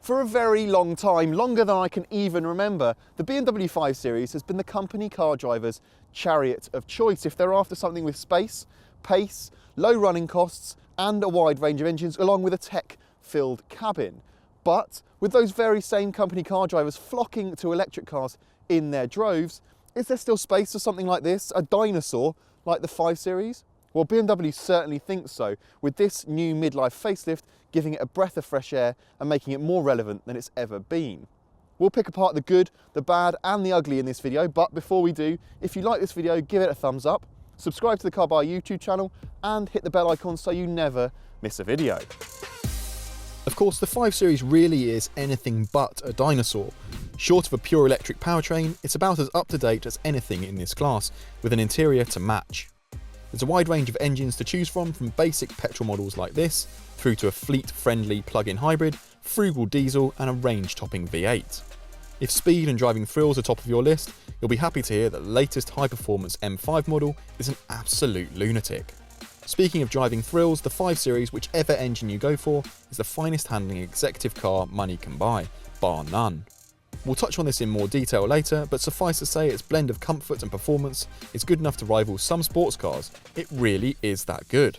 For a very long time, longer than I can even remember, the BMW 5 Series has been the company car driver's chariot of choice if they're after something with space, pace, low running costs, and a wide range of engines, along with a tech-filled cabin. But with those very same company car drivers flocking to electric cars in their droves, is there still space for something like this, a dinosaur like the 5 Series? Well, BMW certainly thinks so, with this new midlife facelift giving it a breath of fresh air and making it more relevant than it's ever been. We'll pick apart the good, the bad and the ugly in this video, but before we do, if you like this video, give it a thumbs up, subscribe to the Carbuyer YouTube channel and hit the bell icon so you never miss a video. Of course, the 5 Series really is anything but a dinosaur. Short of a pure electric powertrain, it's about as up-to-date as anything in this class, with an interior to match. There's a wide range of engines to choose from basic petrol models like this, through to a fleet-friendly plug-in hybrid, frugal diesel and a range-topping V8. If speed and driving thrills are top of your list, you'll be happy to hear that the latest high-performance M5 model is an absolute lunatic. Speaking of driving thrills, the 5 Series, whichever engine you go for, is the finest handling executive car money can buy, bar none. We'll touch on this in more detail later, but suffice to say its blend of comfort and performance is good enough to rival some sports cars. It really is that good.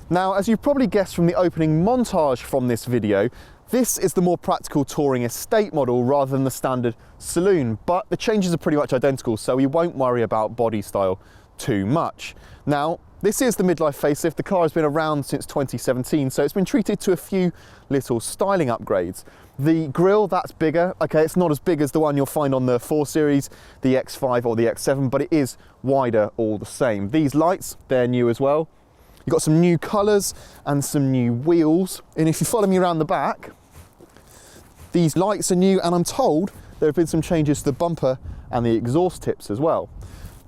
Now, as you've probably guessed from the opening montage from this video, this is the more practical touring estate model rather than the standard saloon, but the changes are pretty much identical, so we won't worry about body style too much. Now, this is the midlife facelift. The car has been around since 2017, so it's been treated to a few little styling upgrades. The grille, that's bigger. Okay, it's not as big as the one you'll find on the 4 Series, the X5 or the X7, but it is wider all the same. These lights, they're new as well. You've got some new colours and some new wheels. And if you follow me around the back, these lights are new, and I'm told there have been some changes to the bumper and the exhaust tips as well.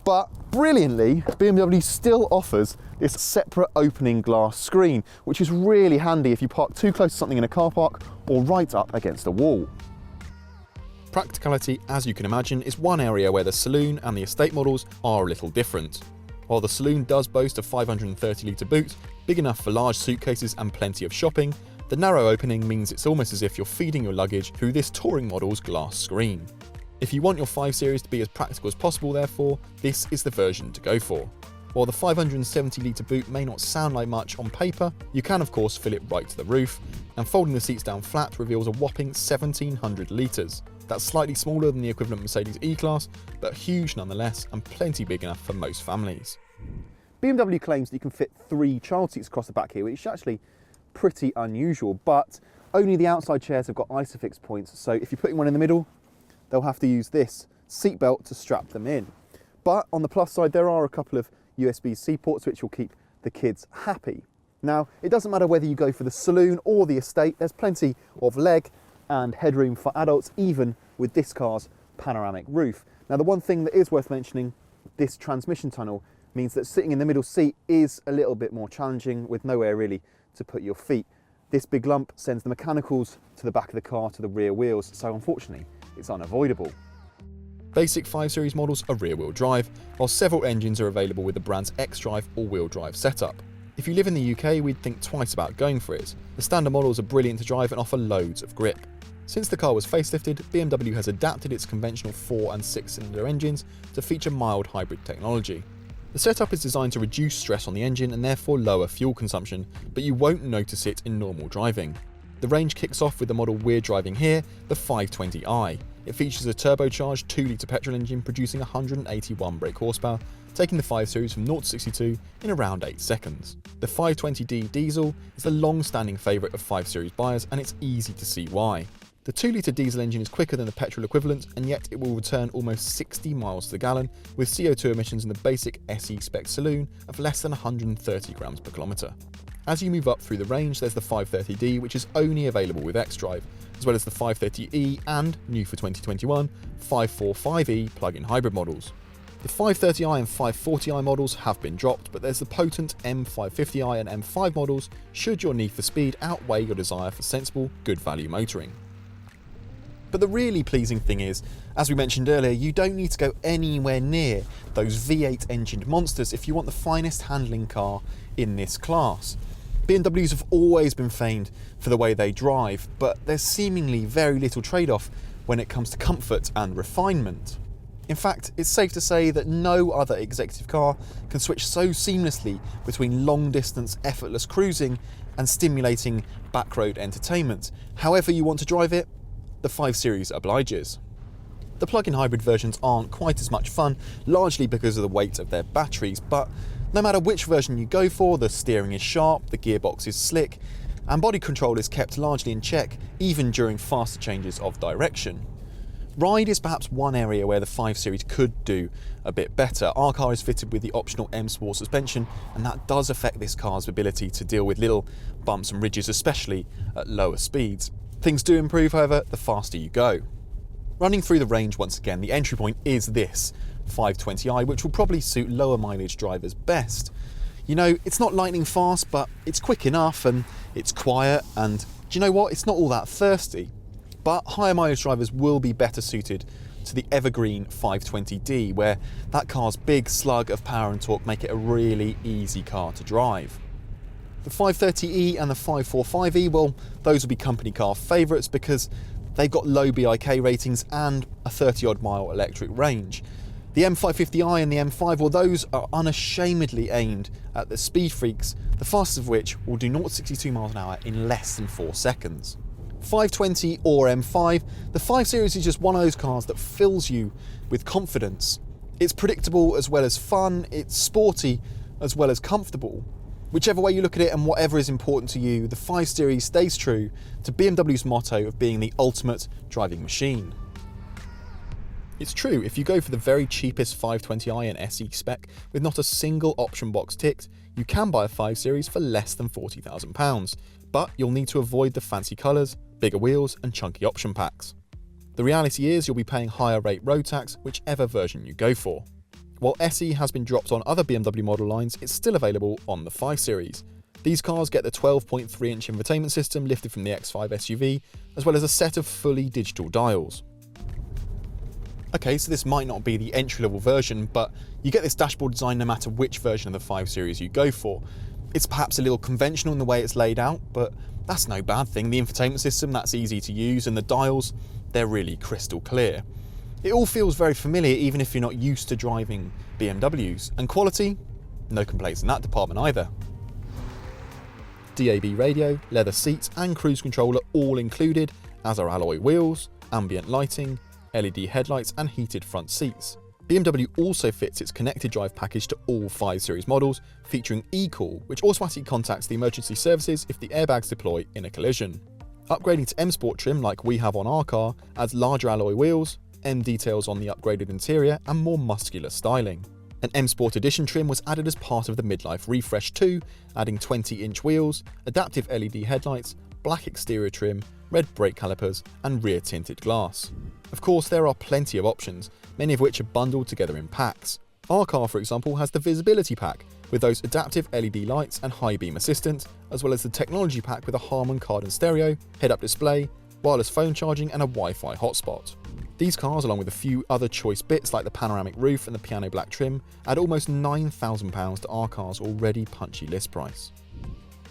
But brilliantly, BMW still offers this separate opening glass screen, which is really handy if you park too close to something in a car park or right up against a wall. Practicality, as you can imagine, is one area where the saloon and the estate models are a little different. While the saloon does boast a 530-litre boot, big enough for large suitcases and plenty of shopping, the narrow opening means it's almost as if you're feeding your luggage through this touring model's glass screen. If you want your 5 Series to be as practical as possible, therefore, this is the version to go for. While the 570-litre boot may not sound like much on paper, you can of course fill it right to the roof, and folding the seats down flat reveals a whopping 1,700 litres. That's slightly smaller than the equivalent Mercedes E-Class, but huge nonetheless and plenty big enough for most families. BMW claims that you can fit 3 child seats across the back here, which is actually pretty unusual, but only the outside chairs have got ISOFIX points, so if you're putting one in the middle, they'll have to use this seatbelt to strap them in. But on the plus side, there are a couple of USB-C ports which will keep the kids happy. Now, it doesn't matter whether you go for the saloon or the estate, there's plenty of leg and headroom for adults, even with this car's panoramic roof. Now, the one thing that is worth mentioning, this transmission tunnel means that sitting in the middle seat is a little bit more challenging with nowhere really to put your feet. This big lump sends the mechanicals to the back of the car to the rear wheels, so unfortunately, it's unavoidable. Basic 5 Series models are rear-wheel drive, while several engines are available with the brand's xDrive all-wheel drive setup. If you live in the UK, we'd think twice about going for it. The standard models are brilliant to drive and offer loads of grip. Since the car was facelifted, BMW has adapted its conventional 4- and 6-cylinder engines to feature mild hybrid technology. The setup is designed to reduce stress on the engine and therefore lower fuel consumption, but you won't notice it in normal driving. The range kicks off with the model we're driving here, the 520i. It features a turbocharged 2-litre petrol engine producing 181 brake horsepower, taking the 5 Series from 0 to 62 in around 8 seconds. The 520d diesel is the long-standing favourite of 5 Series buyers, and it's easy to see why. The 2-litre diesel engine is quicker than the petrol equivalent, and yet it will return almost 60 miles to the gallon, with CO2 emissions in the basic SE spec saloon of less than 130 grams per kilometre. As you move up through the range, there's the 530d, which is only available with xDrive, as well as the 530e and, new for 2021, 545e plug-in hybrid models. The 530i and 540i models have been dropped, but there's the potent M550i and M5 models should your need for speed outweigh your desire for sensible, good value motoring. But the really pleasing thing is, as we mentioned earlier, you don't need to go anywhere near those V8 engined monsters if you want the finest handling car in this class. BMWs have always been famed for the way they drive, but there's seemingly very little trade-off when it comes to comfort and refinement. In fact, it's safe to say that no other executive car can switch so seamlessly between long-distance effortless cruising and stimulating backroad entertainment. However you want to drive it, the 5 Series obliges. The plug-in hybrid versions aren't quite as much fun, largely because of the weight of their batteries, but no matter which version you go for, the steering is sharp, the gearbox is slick, and body control is kept largely in check, even during faster changes of direction. Ride is perhaps one area where the 5 Series could do a bit better. Our car is fitted with the optional M Sport suspension, and that does affect this car's ability to deal with little bumps and ridges, especially at lower speeds. Things do improve, however, the faster you go. Running through the range once again, the entry point is this 520i, which will probably suit lower mileage drivers best. You know, it's not lightning fast, but it's quick enough, and it's quiet, and do you know what? It's not all that thirsty. But higher mileage drivers will be better suited to the evergreen 520d, where that car's big slug of power and torque make it a really easy car to drive. The 530e and the 545e, well, those will be company car favourites because they've got low BIK ratings and a 30-odd mile electric range. The M550i and the M5, well, those are unashamedly aimed at the speed freaks, the fastest of which will do 0 to 62 miles an hour in less than 4 seconds. 520 or M5, the 5 Series is just one of those cars that fills you with confidence. It's predictable as well as fun, it's sporty as well as comfortable. Whichever way you look at it and whatever is important to you, the 5 Series stays true to BMW's motto of being the ultimate driving machine. It's true, if you go for the very cheapest 520i and SE spec with not a single option box ticked, you can buy a 5 Series for less than £40,000, but you'll need to avoid the fancy colours, bigger wheels and chunky option packs. The reality is you'll be paying higher rate road tax whichever version you go for. While SE has been dropped on other BMW model lines, it's still available on the 5 Series. These cars get the 12.3-inch infotainment system lifted from the X5 SUV, as well as a set of fully digital dials. Okay, so this might not be the entry-level version, but you get this dashboard design no matter which version of the 5 Series you go for. It's perhaps a little conventional in the way it's laid out, but that's no bad thing. The infotainment system, that's easy to use, and the dials, they're really crystal clear. It all feels very familiar even if you're not used to driving BMWs. And quality? No complaints in that department either. DAB radio, leather seats and cruise control are all included, as are alloy wheels, ambient lighting, LED headlights and heated front seats. BMW also fits its connected drive package to all 5 Series models, featuring eCall, which automatically contacts the emergency services if the airbags deploy in a collision. Upgrading to M Sport trim like we have on our car adds larger alloy wheels, M details on the upgraded interior and more muscular styling. An M Sport Edition trim was added as part of the midlife refresh too, adding 20-inch wheels, adaptive LED headlights, black exterior trim, red brake calipers and rear tinted glass. Of course, there are plenty of options, many of which are bundled together in packs. Our car, for example, has the visibility pack with those adaptive LED lights and high beam assistant, as well as the technology pack with a Harman Kardon stereo, head-up display, wireless phone charging and a Wi-Fi hotspot. These cars, along with a few other choice bits like the panoramic roof and the piano black trim, add almost £9,000 to our car's already punchy list price.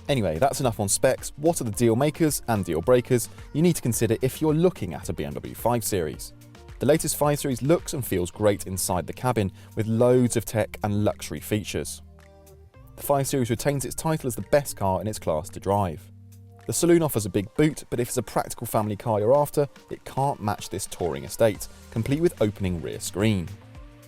Anyway, that's enough on specs. What are the deal makers and deal breakers you need to consider if you're looking at a BMW 5 Series? The latest 5 Series looks and feels great inside the cabin, with loads of tech and luxury features. The 5 Series retains its title as the best car in its class to drive. The saloon offers a big boot, but if it's a practical family car you're after, it can't match this touring estate, complete with opening rear screen.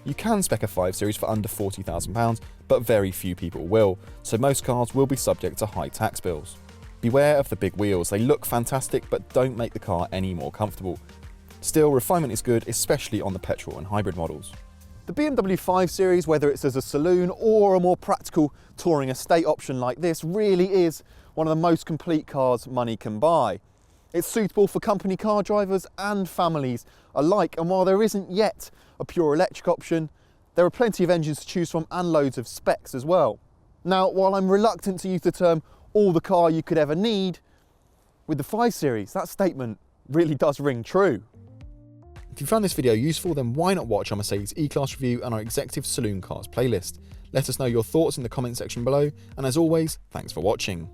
You can spec a 5 Series for under £40,000, but very few people will, so most cars will be subject to high tax bills. Beware of the big wheels, they look fantastic but don't make the car any more comfortable. Still, refinement is good, especially on the petrol and hybrid models. The BMW 5 Series, whether it's as a saloon or a more practical touring estate option like this, really is one of the most complete cars money can buy. It's suitable for company car drivers and families alike, and while there isn't yet a pure electric option, there are plenty of engines to choose from and loads of specs as well. Now, while I'm reluctant to use the term all the car you could ever need, with the 5 Series, that statement really does ring true. If you found this video useful, then why not watch our Mercedes E-Class review and our Executive Saloon Cars playlist. Let us know your thoughts in the comment section below, and as always, thanks for watching.